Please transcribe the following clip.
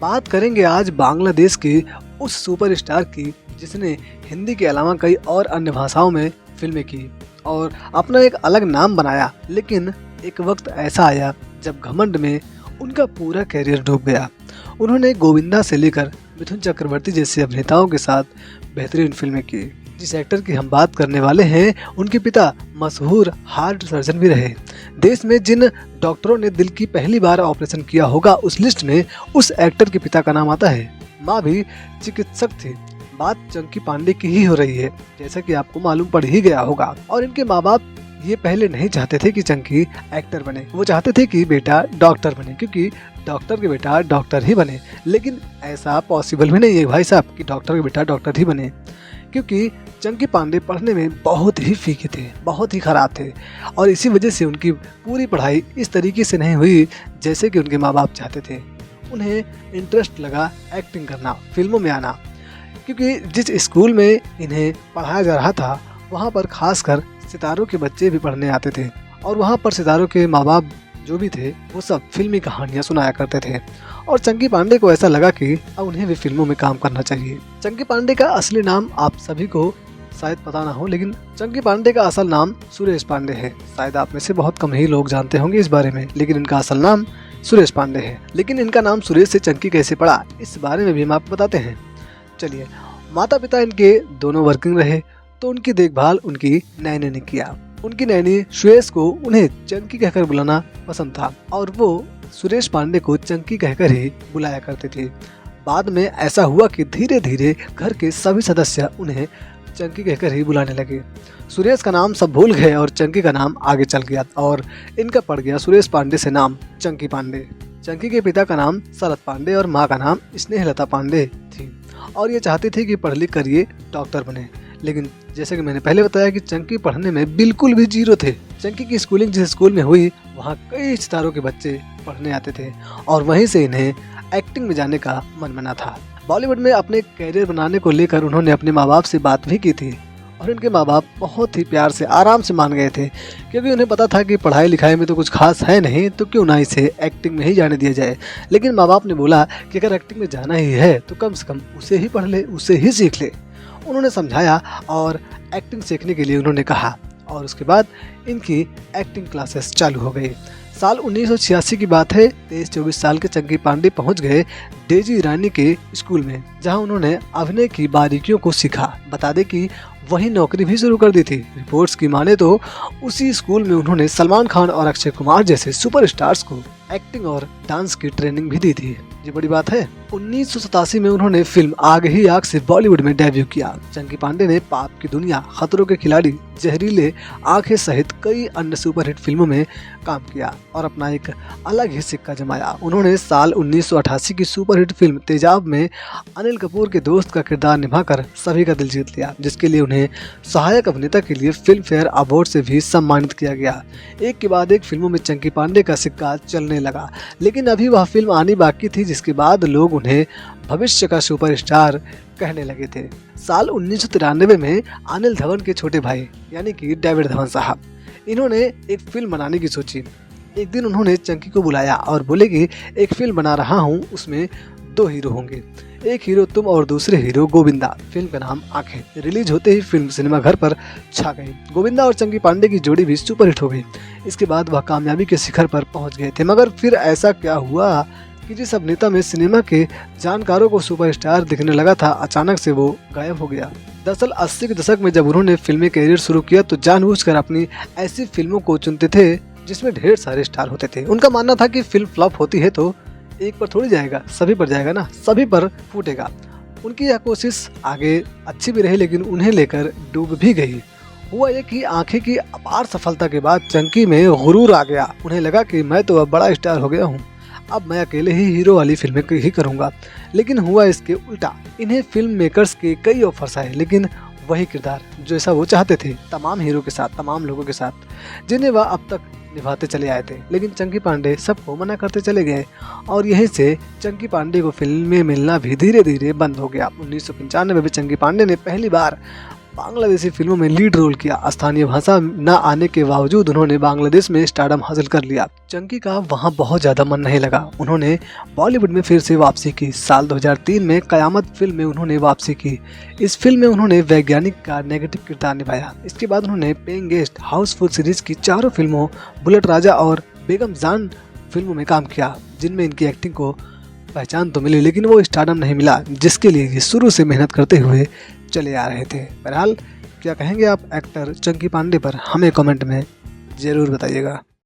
बात करेंगे आज बांग्लादेश के उस सुपरस्टार की जिसने हिंदी के अलावा कई और अन्य भाषाओं में फिल्में की और अपना एक अलग नाम बनाया। लेकिन एक वक्त ऐसा आया जब घमंड में उनका पूरा कैरियर डूब गया। उन्होंने गोविंदा से लेकर मिथुन चक्रवर्ती जैसे अभिनेताओं के साथ बेहतरीन फिल्में की। जिस एक्टर की हम बात करने वाले हैं उनके पिता मशहूर हार्ट सर्जन भी रहे। देश में जिन डॉक्टरों ने दिल की पहली बार ऑपरेशन किया होगा उस लिस्ट में उस एक्टर के पिता का नाम आता है। माँ भी चिकित्सक थी। बात चंकी पांडे की ही हो रही है, जैसा कि आपको मालूम पड़ ही गया होगा। और इनके माँ बाप ये पहले नहीं चाहते थे कि चंकी एक्टर बने, वो चाहते थे कि बेटा डॉक्टर बने, क्योंकि डॉक्टर के बेटा डॉक्टर ही बने। लेकिन ऐसा पॉसिबल भी नहीं है भाई साहब कि डॉक्टर के बेटा डॉक्टर ही बने, क्योंकि चंकी पांडे पढ़ने में बहुत ही फीके थे, बहुत ही खराब थे। और इसी वजह से उनकी पूरी पढ़ाई इस तरीके से नहीं हुई जैसे कि उनके माँ बाप चाहते थे। उन्हें इंटरेस्ट लगा एक्टिंग करना, फिल्मों में आना, क्योंकि जिस स्कूल में इन्हें पढ़ाया जा रहा था वहाँ पर खासकर सितारों के बच्चे भी पढ़ने आते थे। और वहाँ पर सितारों के माँ बाप जो भी थे वो सब फिल्मी कहानियाँ सुनाया करते थे। और चंकी पांडे को ऐसा लगा कि अब उन्हें भी फिल्मों में काम करना चाहिए। चंकी पांडे का असली नाम आप सभी को शायद पता ना हो, लेकिन चंकी पांडे का असल नाम सुरेश पांडे है। शायद आप में से बहुत कम ही लोग जानते होंगे इस बारे में, लेकिन इनका असल नाम सुरेश पांडे है। लेकिन इनका नाम सुरेश से चंकी कैसे पड़ा इस बारे में भी हम आपको बताते हैं। चलिए, माता पिता इनके दोनों वर्किंग रहे तो उनकी देखभाल उनकी नैनी ने किया। उनकी नैनी सुरेश को उन्हें चंकी कहकर बुलाना पसंद था और वो सुरेश पांडे को चंकी कहकर ही बुलाया करते थे। बाद में ऐसा हुआ कि धीरे धीरे घर के सभी सदस्य उन्हें चंकी कहकर ही बुलाने लगे। सुरेश का नाम सब भूल गए और चंकी का नाम आगे चल गया और इनका पड़ गया सुरेश पांडे से नाम चंकी पांडे। चंकी के पिता का नाम शरद पांडे और माँ का नाम स्नेहलता पांडे थी और ये चाहती थी कि पढ़ लिख कर ये डॉक्टर बने। लेकिन जैसे कि मैंने पहले बताया कि चंकी पढ़ने में बिल्कुल भी जीरो थे। चंकी की स्कूलिंग जिस स्कूल में हुई वहाँ कई सितारों के बच्चे पढ़ने आते थे और वहीं से इन्हें एक्टिंग में जाने का मन बना था। बॉलीवुड में अपने कैरियर बनाने को लेकर उन्होंने अपने माँ बाप से बात भी की थी और उनके माँ बाप बहुत ही प्यार से आराम से मान गए थे, क्योंकि उन्हें पता था कि पढ़ाई लिखाई में तो कुछ खास है नहीं तो क्यों ना इसे एक्टिंग में ही जाने दिया जाए। लेकिन माँ बाप ने बोला कि अगर एक्टिंग में जाना ही है तो कम से कम उसे ही पढ़ ले, उसे ही सीख ले। उन्होंने समझाया और एक्टिंग सीखने के लिए उन्होंने कहा और उसके बाद इनकी एक्टिंग क्लासेस चालू हो गई। साल 1986 की बात है। 23-24 साल के चंकी पांडे पहुंच गए डेजी ईरानी के स्कूल में, जहां उन्होंने अभिनय की बारीकियों को सीखा। बता दें कि वहीं नौकरी भी शुरू कर दी थी। रिपोर्ट्स की माने तो उसी स्कूल में उन्होंने सलमान खान और अक्षय कुमार जैसे सुपरस्टार्स को एक्टिंग और डांस की ट्रेनिंग भी दी थी। ये बड़ी बात है। 1987 में उन्होंने फिल्म आग ही आग से बॉलीवुड में डेब्यू किया। चंकी पांडे ने पाप की दुनिया, खतरों के खिलाड़ी, जहरीले, आंखें सहित कई अन्य सुपरहिट फिल्मों में काम किया और अपना एक अलग ही सिक्का जमाया। उन्होंने साल 1988 की सुपरहिट फिल्म तेजाब में अनिल कपूर के दोस्त का किरदार निभाकर सभी का दिल जीत लिया, जिसके लिए उन्हें सहायक अभिनेता के लिए फिल्म फेयर अवार्ड से भी सम्मानित किया गया। एक के बाद एक फिल्मों में चंकी पांडे का सिक्का चलने लगा, लेकिन अभी वह फिल्म आनी बाकी थी जिसके बाद लोग उन्हें भविष्य का सुपरस्टार कहने लगे थे। साल 1993 में अनिल धवन के छोटे भाई यानी कि डेविड धवन साहब, इन्होंने एक फिल्म बनाने की सोची। एक दिन उन्होंने चंकी को बुलाया और बोले कि एक फिल्म बना रहा हूँ, उसमें 2 हीरो होंगे, एक हीरो तुम और दूसरे हीरो गोविंदा। फिल्म का नाम आंखें। रिलीज होते ही फिल्म सिनेमा घर पर छा गई। गोविंदा और चंकी पांडे की जोड़ी भी सुपरहिट हो गई। इसके बाद वह कामयाबी के शिखर पर पहुंच गए थे। मगर फिर ऐसा क्या हुआ कि जिस अभिनेता में सिनेमा के जानकारों को सुपरस्टार दिखने लगा था, अचानक से वो गायब हो गया। दरअसल 80 के दशक में जब उन्होंने फिल्मी कैरियर शुरू किया तो जानबूझकर अपनी ऐसी फिल्मों को चुनते थे जिसमें ढेर सारे स्टार होते थे। उनका मानना था कि फिल्म फ्लॉप होती है तो एक पर थोड़ी जाएगा, सभी पर जाएगा ना, सभी पर फूटेगा। उनकी यह कोशिश आगे अच्छी भी रही, लेकिन उन्हें लेकर डूब भी गई। हुआ ये कि आंखें की अपार सफलता के बाद चंकी में गुरूर आ गया। उन्हें लगा कि मैं तो अब बड़ा स्टार हो गया हूँ, अब मैं अकेले ही हीरो वाली फिल्में ही करूँगा। लेकिन हुआ इसके उल्टा। इन्हें फिल्म मेकर्स के कई ऑफर्स आए, लेकिन वही किरदार जैसा वो चाहते थे, तमाम हीरो के साथ, तमाम लोगों के साथ, जिन्हें वह अब तक निभाते चले आए थे। लेकिन चंकी पांडे सबको मना करते चले गए और यहीं से चंकी पांडे को फिल्में मिलना भी धीरे धीरे बंद हो गया। 1995 में चंकी पांडे ने पहली बार बांग्लादेशी फिल्मों में लीड रोल किया। स्थानीय भाषा न आने के बावजूद उन्होंने बांग्लादेश में स्टारडम हासिल कर लिया। चंकी का वहां बहुत ज्यादा मन नहीं लगा, उन्होंने बॉलीवुड में फिर से वापसी की। साल 2003 में कयामत फिल्म में उन्होंने वापसी की। इस फिल्म में उन्होंने वैज्ञानिक का नेगेटिव किरदार निभाया। इसके बाद उन्होंने पेइंग गेस्ट, हाउसफुल सीरीज की चारों फिल्मों, बुलेट राजा और बेगम जान फिल्मों में काम किया, जिनमें इनकी एक्टिंग को पहचान तो मिली लेकिन वो स्टारडम नहीं मिला, जिसके लिए ये शुरू से मेहनत करते हुए चले आ रहे थे। बहरहाल क्या कहेंगे आप एक्टर चंकी पांडे पर, हमें कमेंट में ज़रूर बताइएगा।